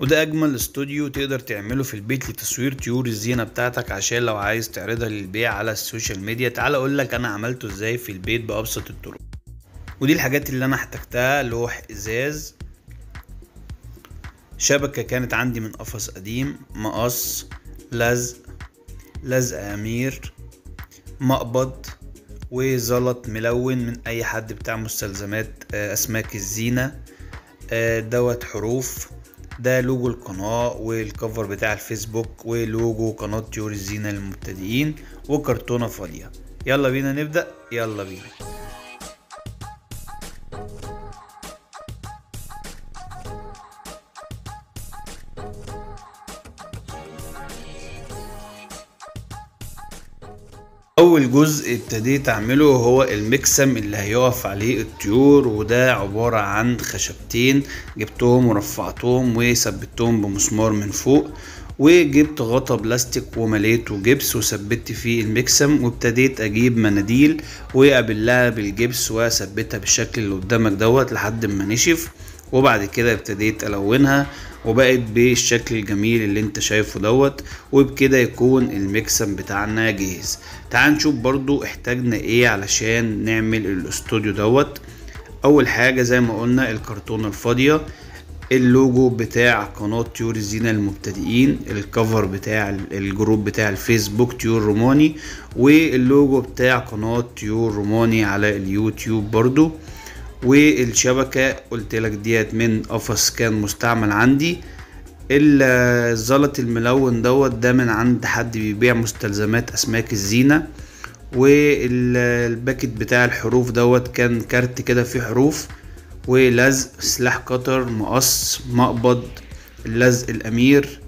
وده اجمل استوديو تقدر تعمله في البيت لتصوير طيور الزينة بتاعتك، عشان لو عايز تعرضها للبيع على السوشيال ميديا. تعال اقولك انا عملته ازاي في البيت بابسط الطرق. ودي الحاجات اللي انا احتجتها: لوح ازاز، شبكة كانت عندي من قفص قديم، مقص، لزق امير، مقبض، وزلط ملون من اي حد بتاع مستلزمات اسماك الزينة. دوت حروف، ده لوجو القناة والكفر بتاع الفيسبوك ولوجو قناة طيور الزينة للمبتدئين، وكرتونة فاضية. يلا بينا نبدأ، يلا بينا. اول جزء ابتديت اعمله هو المكسم اللي هيقف عليه الطيور، وده عبارة عن خشبتين جبتهم ورفعتهم وثبتهم بمسمار من فوق، وجبت غطا بلاستيك ومليته جبس وثبت فيه المكسم، وابتديت اجيب مناديل وابلها بالجبس واثبتها بالشكل اللي قدامك دوت لحد ما نشف. وبعد كده ابتديت الونها وبقت بالشكل الجميل اللي انت شايفه دوت، وبكده يكون المكسم بتاعنا جاهز. تعال نشوف برضو احتاجنا ايه علشان نعمل الاستوديو دوت. اول حاجة زي ما قلنا الكرتونة الفاضية، اللوجو بتاع قناة طيور الزينة للمبتدئين، الكفر بتاع الجروب بتاع الفيسبوك طيور روماني، واللوجو بتاع قناة طيور روماني على اليوتيوب برضو. والشبكة قلت لك ديت من قفص كان مستعمل عندي. الزلط الملون دوت ده من عند حد بيبيع مستلزمات اسماك الزينة. والباكت بتاع الحروف دوت كان كارت كده فيه حروف، ولزق، سلاح قطر، مقص، مقبض، اللزق الامير.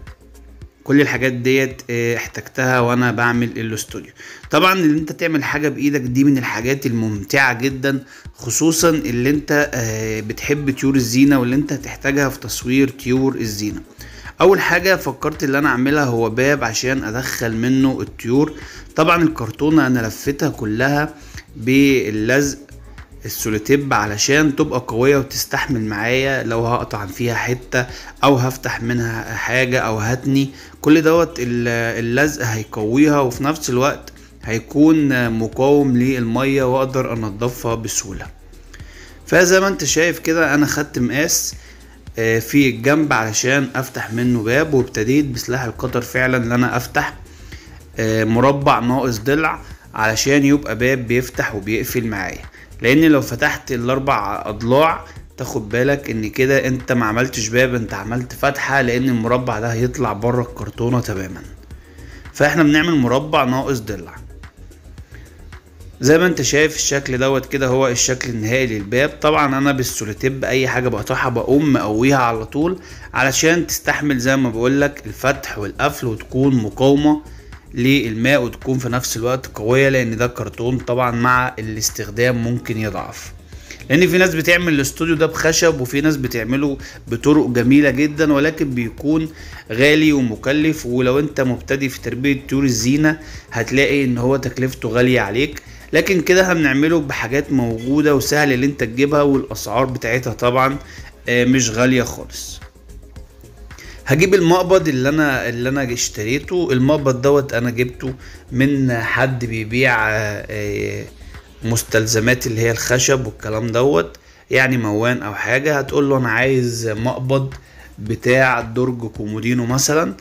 كل الحاجات ديت احتجتها وانا بعمل الاستوديو. طبعا اللي انت تعمل حاجة بايدك دي من الحاجات الممتعة جدا، خصوصا اللي انت بتحب طيور الزينة واللي انت هتحتاجها في تصوير طيور الزينة. اول حاجة فكرت اللي انا اعملها هو باب عشان ادخل منه الطيور. طبعا الكرتونة انا لفتها كلها باللزق السوليتيب علشان تبقى قوية وتستحمل معايا لو هقطع فيها حتة او هفتح منها حاجة او هتني. كل دوت اللزق هيقويها، وفي نفس الوقت هيكون مقاوم للمية واقدر انضفها بسهولة. فزي ما انت شايف كده انا خدت مقاس في الجنب علشان افتح منه باب، وابتديت بسلاح القطر فعلا ان انا افتح مربع ناقص ضلع علشان يبقى باب بيفتح وبيقفل معايا. لان لو فتحت الاربع اضلاع تاخد بالك ان كده انت ما عملتش باب، انت عملت فتحة، لان المربع ده هيطلع بره الكرتونة تماما. فاحنا بنعمل مربع ناقص ضلع. زي ما انت شايف الشكل دوت كده هو الشكل النهائي للباب. طبعا انا بالسوليتيب اي حاجة بقطعها بقوم مقويها على طول علشان تستحمل زي ما بقولك الفتح والقفل، وتكون مقاومة للماء، وتكون في نفس الوقت قوية، لان ده كرتون طبعا مع الاستخدام ممكن يضعف. لان في ناس بتعمل الاستوديو ده بخشب، وفي ناس بتعمله بطرق جميلة جدا، ولكن بيكون غالي ومكلف. ولو انت مبتدئ في تربية طيور الزينة هتلاقي ان هو تكلفته غالية عليك. لكن كده هنعمله بحاجات موجودة وسهل اللي انت تجيبها، والاسعار بتاعتها طبعا مش غالية خالص. هجيب المقبض اللي انا اشتريته. المقبض دوت انا جبته من حد بيبيع مستلزمات اللي هي الخشب والكلام دوت، يعني موان او حاجة. هتقول له انا عايز مقبض بتاع درج كومودينو مثلا،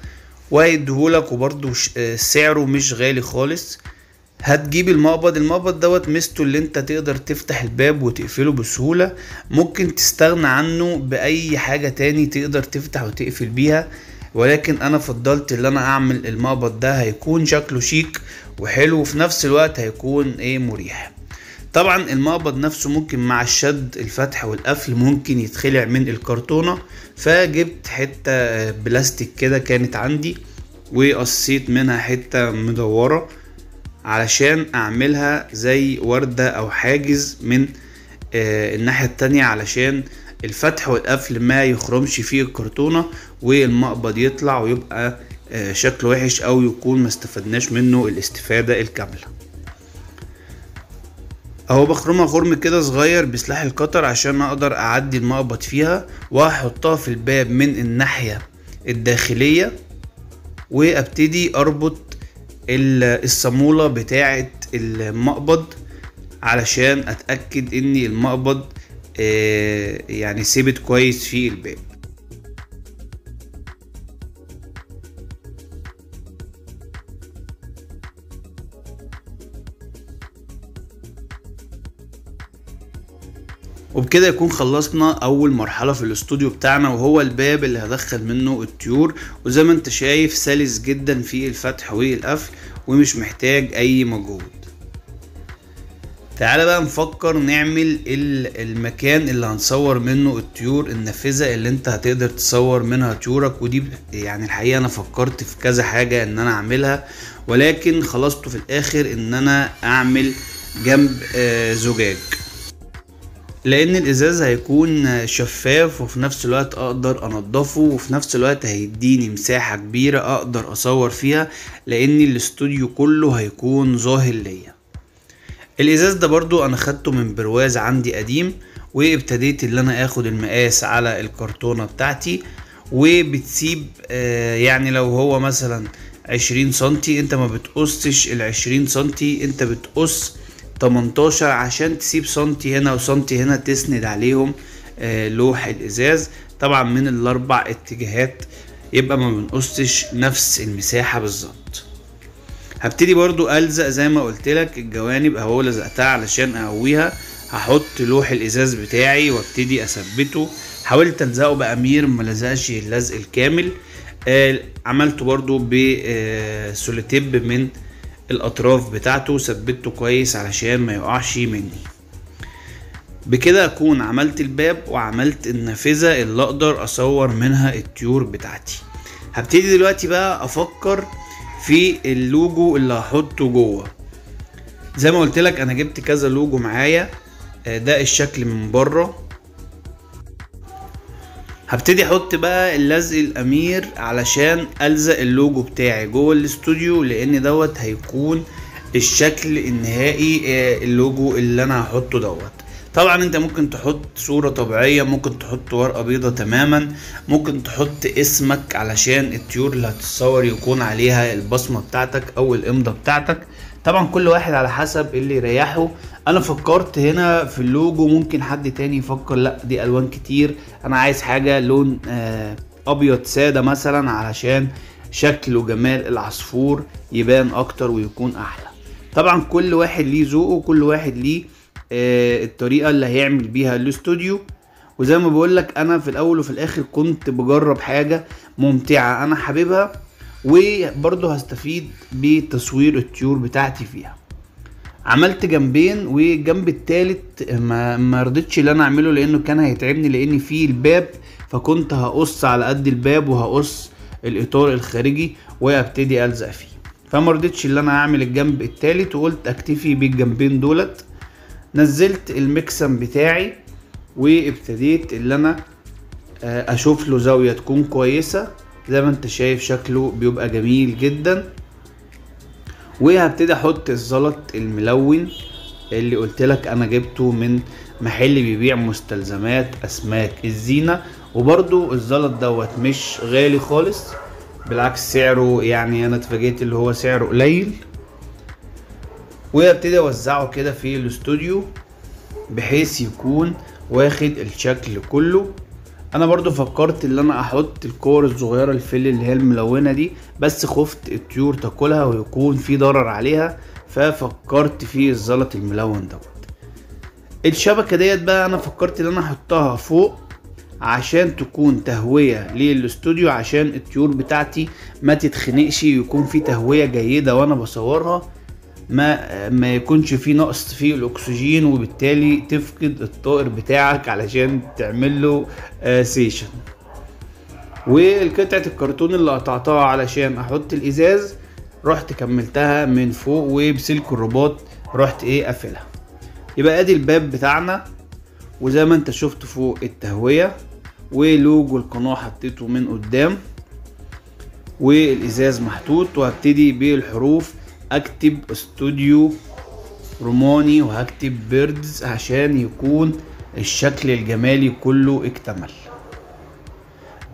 وهيديهولك، وبرضه سعره مش غالي خالص. هتجيب المقبض دوت ميزته اللي انت تقدر تفتح الباب وتقفله بسهولة. ممكن تستغنى عنه بأي حاجة تاني تقدر تفتح وتقفل بيها، ولكن انا فضلت اللي انا اعمل المقبض ده، هيكون شكله شيك وحلو، وفي نفس الوقت هيكون مريح. طبعا المقبض نفسه ممكن مع الشد الفتح والقفل ممكن يتخلع من الكرتونة. فجبت حتة بلاستيك كده كانت عندي، وقصيت منها حتة مدورة علشان اعملها زي وردة او حاجز من الناحية التانية، علشان الفتح والقفل ما يخرمش فيه الكرتونة والمقبض يطلع ويبقى شكله وحش، او يكون ما استفدناش منه الاستفادة الكاملة. اهو بخرمها خرم كده صغير بسلاح القطر عشان اقدر اعدي المقبض فيها، وهحطها في الباب من الناحية الداخلية، وابتدي اربط الصامولة بتاعة المقبض علشان اتأكد ان المقبض يعني ثابت كويس في الباب. وبكده يكون خلصنا اول مرحلة في الاستوديو بتاعنا، وهو الباب اللي هدخل منه الطيور. وزي ما انت شايف سلس جدا في الفتح والقفل ومش محتاج اي مجهود. تعالى بقى نفكر نعمل المكان اللي هنصور منه الطيور، النافذة اللي انت هتقدر تصور منها طيورك. ودي يعني الحقيقة انا فكرت في كذا حاجة ان انا اعملها، ولكن خلصته في الاخر ان انا اعمل جنب زجاج، لان الازاز هيكون شفاف وفي نفس الوقت اقدر انضفه، وفي نفس الوقت هيديني مساحة كبيرة اقدر اصور فيها، لان الاستوديو كله هيكون ظاهر ليا. الازاز ده برضو انا خدته من برواز عندي قديم، وابتديت اللي انا اخد المقاس على الكرتونة بتاعتي، وبتسيب يعني لو هو مثلا 20 سنتي انت ما بتقصش ال20 سنتي، انت بتقص 18 عشان تسيب سنتي هنا وسنتي هنا تسند عليهم لوح الازاز، طبعا من الاربع اتجاهات، يبقى ما بنقصش نفس المساحة بالظبط. هبتدي برضو الزق زي ما قلت لك الجوانب اهو، لزقتها علشان اقويها. هحط لوح الازاز بتاعي وابتدي اثبته، حاولت الزقه بامير ما لزقش اللزق الكامل. عملته برضو بسوليتيب من الاطراف بتاعته، ثبته كويس علشان ما يقعش مني. بكده اكون عملت الباب وعملت النافذة اللي اقدر اصور منها الطيور بتاعتي. هبتدي دلوقتي بقى افكر في اللوجو اللي هحطه جوه. زي ما قلت لك انا جبت كذا لوجو معايا، ده الشكل من بره. هبتدي احط بقى اللزق الامير علشان الزق اللوجو بتاعي جوه الاستوديو، لان دوت هيكون الشكل النهائي اللوجو اللي انا هحطه دوت. طبعا انت ممكن تحط صورة طبيعية، ممكن تحط ورقة بيضة تماما، ممكن تحط اسمك علشان الطيور اللي هتتصور يكون عليها البصمة بتاعتك او الامضة بتاعتك. طبعا كل واحد على حسب اللي يريحه. انا فكرت هنا في اللوجو، ممكن حد تاني يفكر لا دي الوان كتير، انا عايز حاجة لون ابيض سادة مثلا علشان شكل وجمال العصفور يبان اكتر ويكون احلى. طبعا كل واحد ليه ذوقه وكل واحد ليه الطريقة اللي هيعمل بيها الاستوديو. وزي ما بقولك انا في الاول وفي الاخر كنت بجرب حاجة ممتعة انا حاببها، وبرضه هستفيد بتصوير الطيور بتاعتي فيها. عملت جنبين، والجنب التالت ما رضيتش اللي انا اعمله لانه كان هيتعبني، لان فيه الباب فكنت هقص على قد الباب وهقص الاطار الخارجي وابتدي الزق فيه، فما رضيتش اللي انا اعمل الجنب التالت وقلت اكتفي بالجنبين دولت. نزلت المكسم بتاعي وابتديت اللي انا اشوف له زاوية تكون كويسة. زي ما انت شايف شكله بيبقى جميل جدا. وهبتدي احط الزلط الملون اللي قلت لك انا جبته من محل بيبيع مستلزمات اسماك الزينة، وبرضو الزلط دوت مش غالي خالص، بالعكس سعره يعني انا اتفاجئت اللي هو سعره قليل. وابتدي اوزعه كده في الاستوديو بحيث يكون واخد الشكل كله. انا برضو فكرت ان انا احط الكور الصغيره الفل اللي هي الملونه دي، بس خفت الطيور تاكلها ويكون في ضرر عليها، ففكرت في الزلط الملون دوت. الشبكه ديت بقى انا فكرت ان انا احطها فوق عشان تكون تهويه للاستوديو، عشان الطيور بتاعتي ما تتخنقش، يكون في تهويه جيده وانا بصورها، ما يكونش في نقص في الاكسجين وبالتالي تفقد الطائر بتاعك علشان تعمل له سيشن. والقطعة الكرتون اللي قطعتها علشان احط الازاز رحت كملتها من فوق وبسلك الرباط رحت قافلها. يبقى ادي الباب بتاعنا، وزي ما انت شفت فوق التهوية ولوجو القناة حطيته من قدام والازاز محطوط. وهبتدي بالحروف اكتب استوديو روماني وهكتب بيردز عشان يكون الشكل الجمالي كله اكتمل.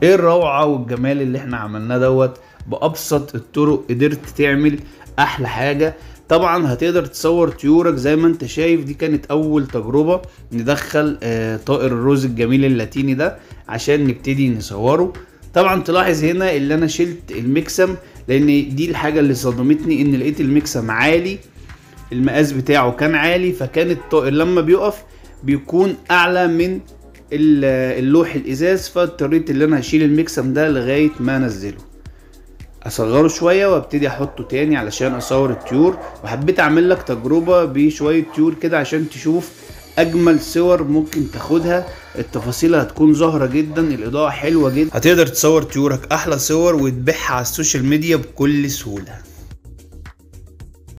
ايه الروعة والجمال اللي احنا عملناه دوت. بأبسط الطرق قدرت تعمل احلى حاجة. طبعا هتقدر تصور طيورك زي ما انت شايف. دي كانت اول تجربة ندخل طائر الروز الجميل اللاتيني ده عشان نبتدي نصوره. طبعا تلاحظ هنا اللي انا شلت المكسم، لان دي الحاجة اللي صدمتني، ان لقيت المكسم عالي، المقاس بتاعه كان عالي، فكان الطائر لما بيقف بيكون اعلى من اللوح الازاز. فاضطريت ان انا هشيل المكسم ده لغاية ما انزله، اصغره شوية وابتدي احطه تاني علشان اصور الطيور. وحبيت اعمل لك تجربة بشوية طيور كده عشان تشوف اجمل صور ممكن تاخدها. التفاصيل هتكون ظاهرة جدا، الاضاءة حلوة جدا، هتقدر تصور طيورك احلى صور وتبيعها على السوشيال ميديا بكل سهولة.